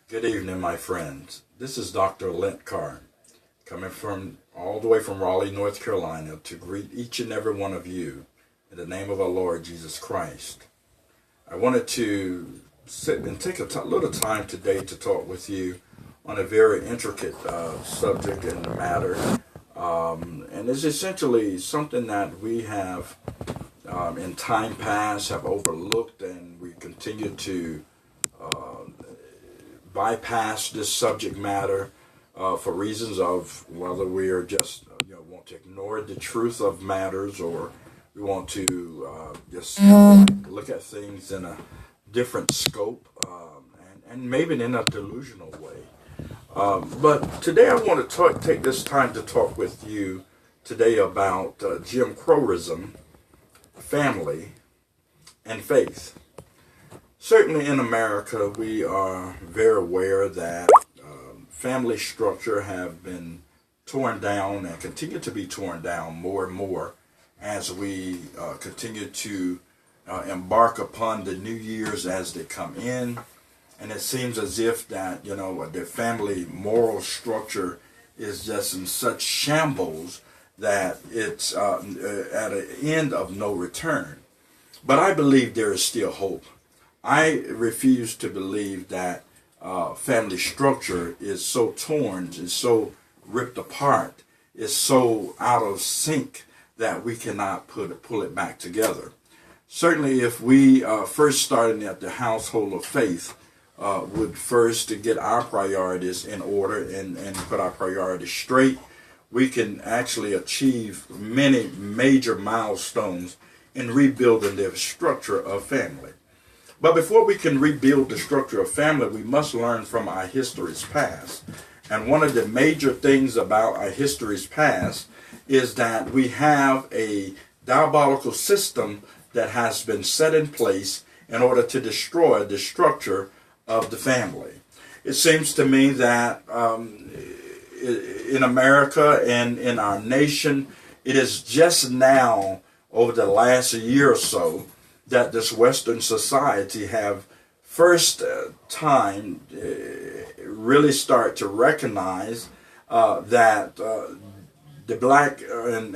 Good evening, my friends. This is Dr. Carr, coming from all the way from Raleigh, North Carolina, to greet each and every one of you in the name of our Lord Jesus Christ. I wanted to sit and take a little time today to talk with you on a very intricate subject and matter, and it's essentially something that we have in time past have overlooked, and we continue to bypass this subject matter for reasons of whether we are just want to ignore the truth of matters, or we want to just look at things in a different scope, and maybe in a delusional way. But today I want to take this time to talk with you today about Jim Crowism, family, and faith. Certainly in America, we are very aware that family structure have been torn down and continue to be torn down more and more as we continue to embark upon the new years as they come in. And it seems as if that, the family moral structure is just in such shambles that it's at an end of no return. But I believe there is still hope. I refuse to believe that family structure is so torn, is so ripped apart, is so out of sync that we cannot pull it back together. Certainly if we first starting at the household of faith would first to get our priorities in order and put our priorities straight, we can actually achieve many major milestones in rebuilding the structure of family. But before we can rebuild the structure of family, we must learn from our history's past. And one of the major things about our history's past is that we have a diabolical system that has been set in place in order to destroy the structure of the family. It seems to me that in America and in our nation, it is just now, over the last year or so, that this Western society have first time really start to recognize that the black and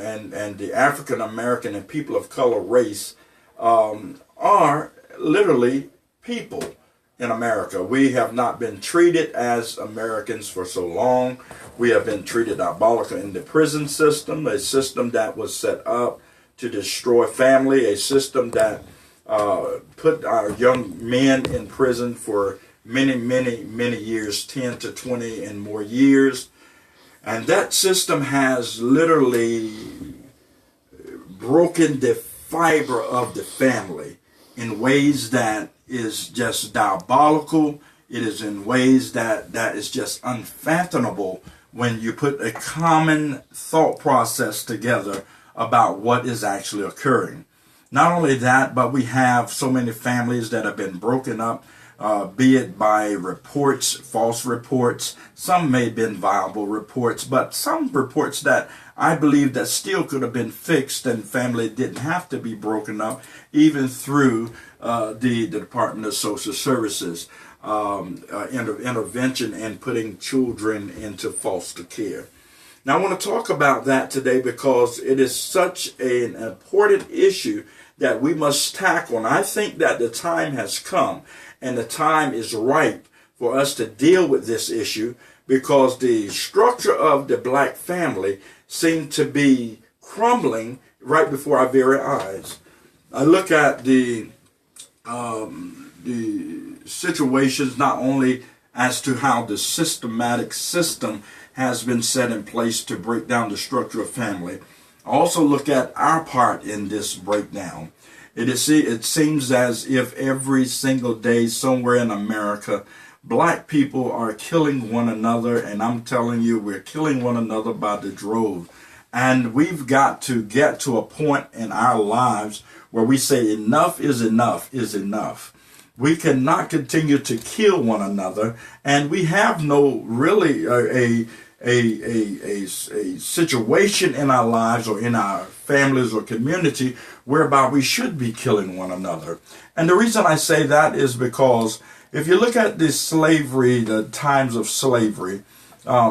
the African American and people of color race are literally people in America. We have not been treated as Americans for so long. We have been treated diabolically in the prison system, a system that was set up to destroy family, a system that put our young men in prison for many years, 10 to 20 and more years. And that system has literally broken the fiber of the family in ways that is just diabolical. It is in ways that is just unfathomable when you put a common thought process together about what is actually occurring. Not only that, but we have so many families that have been broken up, be it by reports, false reports. Some may have been viable reports, but some reports that I believe that still could have been fixed and family didn't have to be broken up, even through the Department of Social Services intervention and putting children into foster care. Now, I want to talk about that today because it is such an important issue that we must tackle. And I think that the time has come and the time is ripe for us to deal with this issue, because the structure of the black family seemed to be crumbling right before our very eyes. I look at the situations not only as to how the systematic system has been set in place to break down the structure of family. I also look at our part in this breakdown. It seems as if every single day somewhere in America, black people are killing one another, and I'm telling you, we're killing one another by the drove. And we've got to get to a point in our lives where we say enough is enough is enough. We cannot continue to kill one another, and we have no really a situation in our lives or in our families or community whereby we should be killing one another. And the reason I say that is because If you look at the slavery, the times of slavery,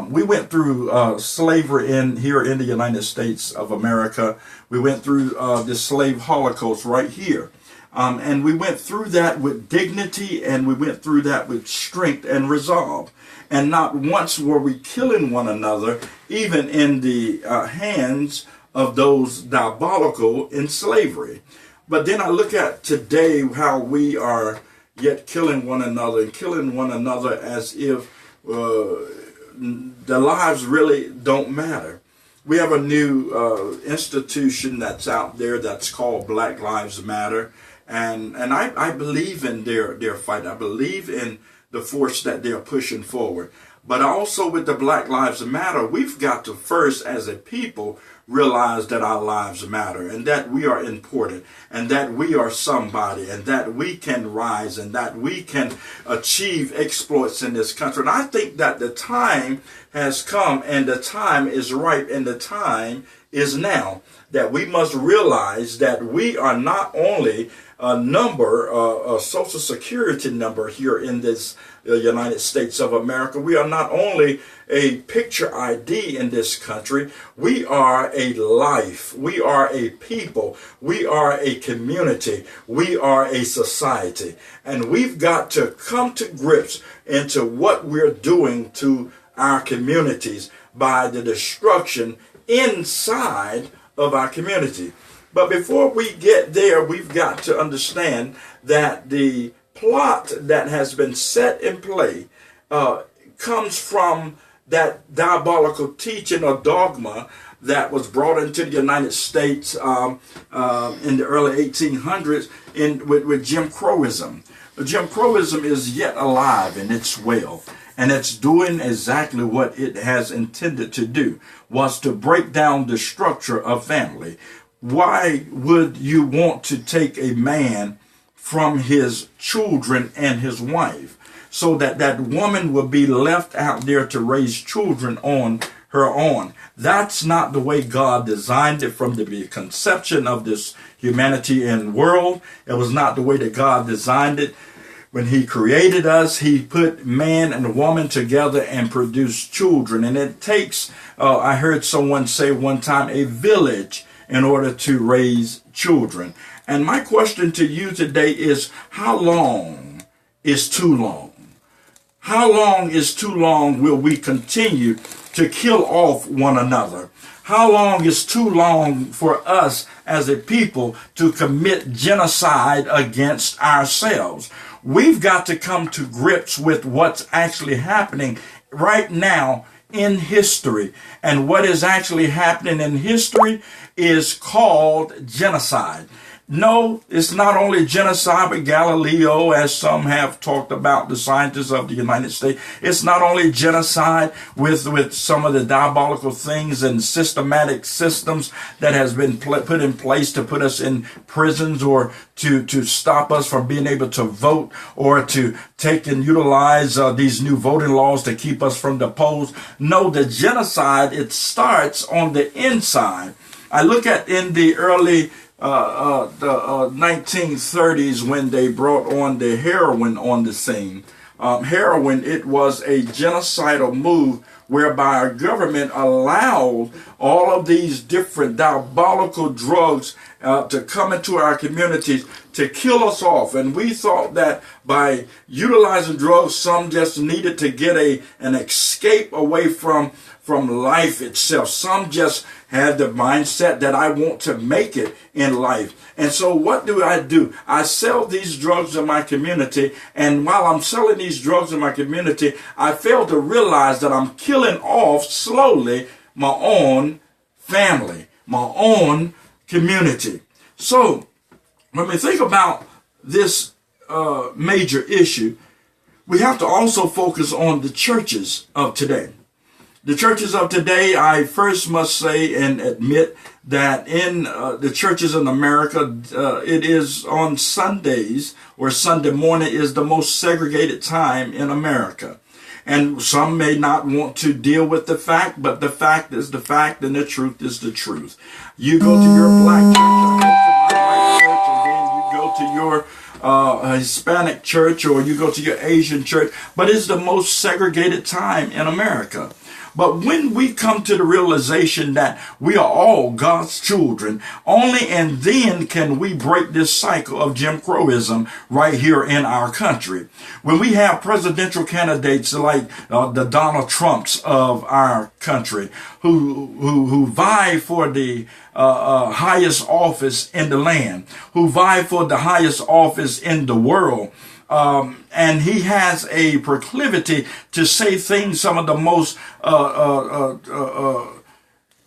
we went through slavery here in the United States of America. We went through the slave holocaust right here. And we went through that with dignity, and we went through that with strength and resolve. And not once were we killing one another, even in the hands of those diabolical in slavery. But then I look at today how we are yet killing one another and killing one another as if the lives really don't matter. We have a new institution that's out there that's called Black Lives Matter. And I believe in their fight. I believe in the force that they're pushing forward. But also with the Black Lives Matter, we've got to first, as a people, realize that our lives matter and that we are important and that we are somebody and that we can rise and that we can achieve exploits in this country. And I think that the time has come and the time is ripe and the time is now, that we must realize that we are not only a number, a social security number here in this United States of America. We are not only a picture ID in this country. We are a life. We are a people. We are a community. We are a society. And we've got to come to grips into what we're doing to our communities by the destruction inside of our community. But before we get there, we've got to understand that the plot that has been set in play comes from that diabolical teaching or dogma that was brought into the United States in the early 1800s with Jim Crowism. Jim Crowism is yet alive and it's well. And it's doing exactly what it has intended to do, was to break down the structure of family. Why would you want to take a man from his children and his wife so that that woman will be left out there to raise children on her own? That's not the way God designed it from the conception of this humanity and world. It was not the way that God designed it. When he created us, he put man and woman together and produced children. And it takes, I heard someone say one time, a village in order to raise children. And my question to you today is, how long is too long? How long is too long will we continue to kill off one another? How long is too long for us as a people to commit genocide against ourselves? We've got to come to grips with what's actually happening right now in history. And what is actually happening in history is called genocide. No, it's not only genocide with Galileo, as some have talked about, the scientists of the United States. It's not only genocide with some of the diabolical things and systematic systems that has been put in place to put us in prisons or to stop us from being able to vote or to take and utilize these new voting laws to keep us from the polls. No, the genocide, it starts on the inside. I look at in the early the 1930s when they brought on the heroin on the scene. Heroin, it was a genocidal move whereby our government allowed all of these different diabolical drugs to come into our communities to kill us off. And we thought that by utilizing drugs, some just needed to get an escape away from life itself. Some just had the mindset that I want to make it in life. And so what do? I sell these drugs in my community. And while I'm selling these drugs in my community, I fail to realize that I'm killing off slowly my own family, my own community. So when we think about this major issue, we have to also focus on the churches of today. The churches of today, I first must say and admit that in the churches in America, it is on Sundays, or Sunday morning is the most segregated time in America. And some may not want to deal with the fact, but the fact is the fact and the truth is the truth. You go to your black church, I go to my white church, and then you go to your a Hispanic church or you go to your Asian church, but it's the most segregated time in America. But when we come to the realization that we are all God's children, only and then can we break this cycle of Jim Crowism right here in our country. When we have presidential candidates like the Donald Trumps of our country who vie for the highest office in the land, who vie for the highest office in the world, and he has a proclivity to say things, some of the most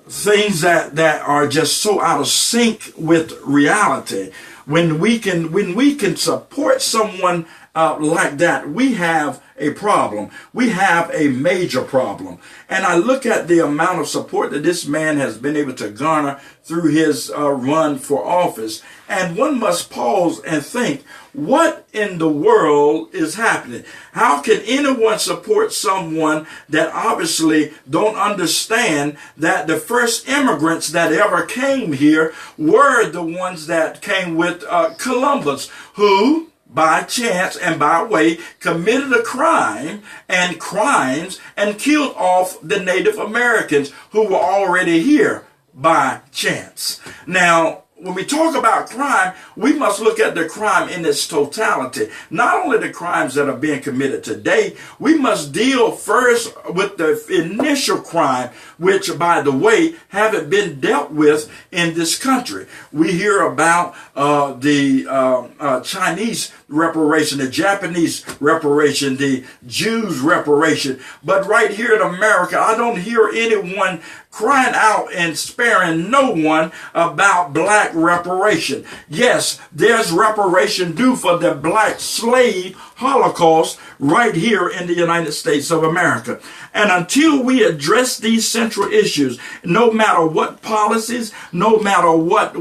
things that are just so out of sync with reality. When we can support someone like that, we have a problem. We have a major problem. And I look at the amount of support that this man has been able to garner through his run for office. And one must pause and think, what in the world is happening? How can anyone support someone that obviously don't understand that the first immigrants that ever came here were the ones that came with Columbus, who by chance and by way committed a crime and crimes and killed off the Native Americans who were already here by chance. Now, when we talk about crime, we must look at the crime in its totality. Not only the crimes that are being committed today, we must deal first with the initial crime, which, by the way, haven't been dealt with in this country. We hear about the Chinese reparation, the Japanese reparation, the Jews reparation. But right here in America, I don't hear anyone crying out and sparing no one about black reparation. Yes, there's reparation due for the black slave Holocaust right here in the United States of America. And until we address these central issues, no matter what policies, no matter what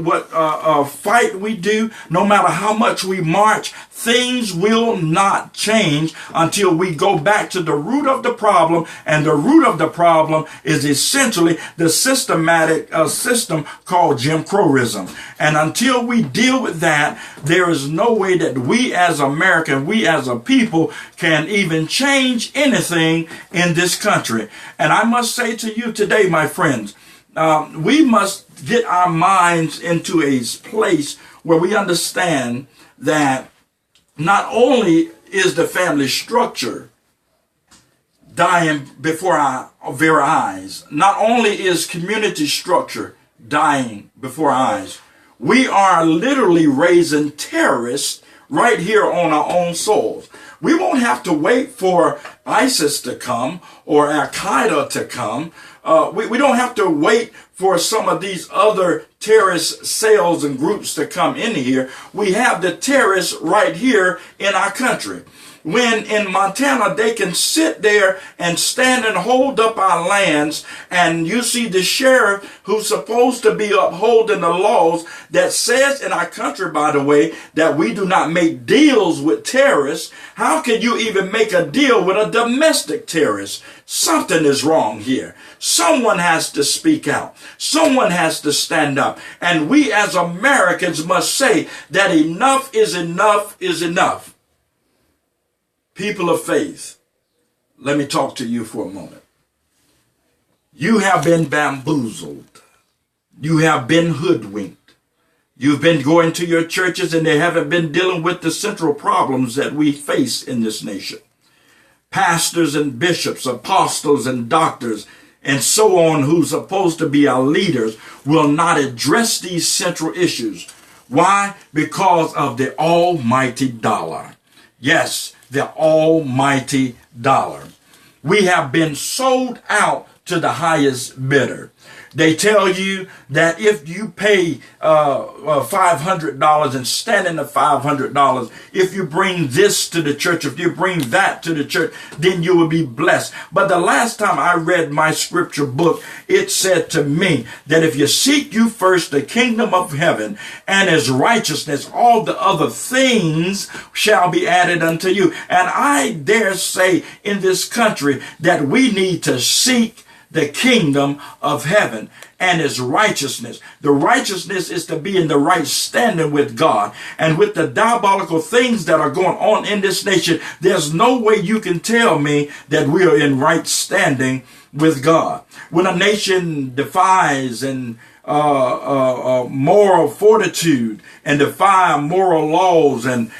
fight we do, no matter how much we march, things will not change until we go back to the root of the problem. And the root of the problem is essentially the systematic system called Jim Crowism. And until we deal with that, there is no way that we as Americans, we as a people can even change anything in this country. And I must say to you today, my friends, we must get our minds into a place where we understand that not only is the family structure dying before our very eyes, not only is community structure dying before our eyes, we are literally raising terrorists right here on our own soil. We won't have to wait for ISIS to come or Al-Qaeda to come. We don't have to wait for some of these other terrorist cells and groups to come in here. We have the terrorists right here in our country. When in Montana, they can sit there and stand and hold up our lands, and you see the sheriff who's supposed to be upholding the laws that says in our country, by the way, that we do not make deals with terrorists. How can you even make a deal with a domestic terrorist? Something is wrong here. Someone has to speak out. Someone has to stand up. And we as Americans must say that enough is enough is enough. People of faith, let me talk to you for a moment. You have been bamboozled. You have been hoodwinked. You've been going to your churches and they haven't been dealing with the central problems that we face in this nation. Pastors and bishops, apostles and doctors, and so on, who's supposed to be our leaders, will not address these central issues. Why? Because of the almighty dollar. Yes, the almighty dollar. We have been sold out to the highest bidder. They tell you that if you pay $500 and stand in the $500, if you bring this to the church, if you bring that to the church, then you will be blessed. But the last time I read my scripture book, it said to me that if you seek you first the kingdom of heaven and his righteousness, all the other things shall be added unto you. And I dare say in this country that we need to seek the kingdom of heaven and his righteousness. The righteousness is to be in the right standing with God. And with the diabolical things that are going on in this nation, there's no way you can tell me that we are in right standing with God. When a nation defies and moral fortitude and defy moral laws and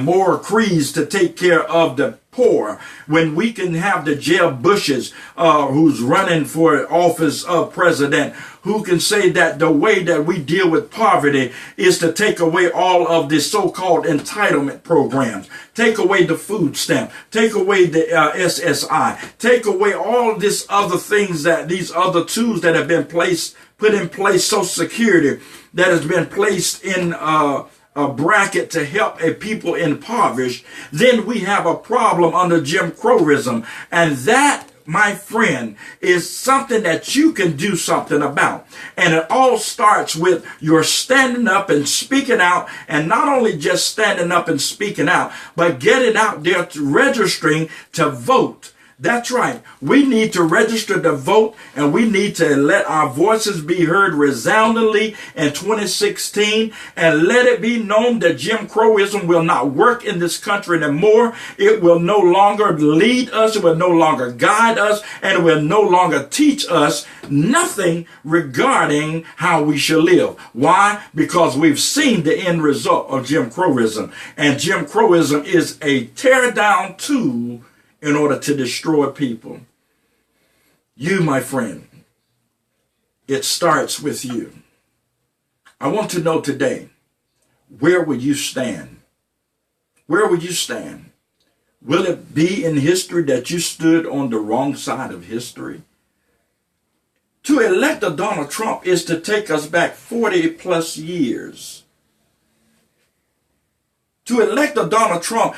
moral creeds to take care of the poor, when we can have the Jeb Bushes who's running for office of president, who can say that the way that we deal with poverty is to take away all of the so-called entitlement programs, take away the food stamp, take away the SSI, take away all of these other things, that these other tools that have been put in place, Social Security that has been placed in a bracket to help a people impoverished, then we have a problem under Jim Crowism. And that, my friend, is something that you can do something about. And it all starts with your standing up and speaking out, and not only just standing up and speaking out, but getting out there to registering to vote. That's right. We need to register to vote, and we need to let our voices be heard resoundingly in 2016, and let it be known that Jim Crowism will not work in this country anymore. It will no longer lead us. It will no longer guide us, and it will no longer teach us nothing regarding how we shall live. Why? Because we've seen the end result of Jim Crowism, and Jim Crowism is a tear down tool in order to destroy people. You, my friend, it starts with you. I want to know today, where will you stand? Where will you stand? Will it be in history that you stood on the wrong side of history? To elect a Donald Trump is to take us back 40 plus years. To elect a Donald Trump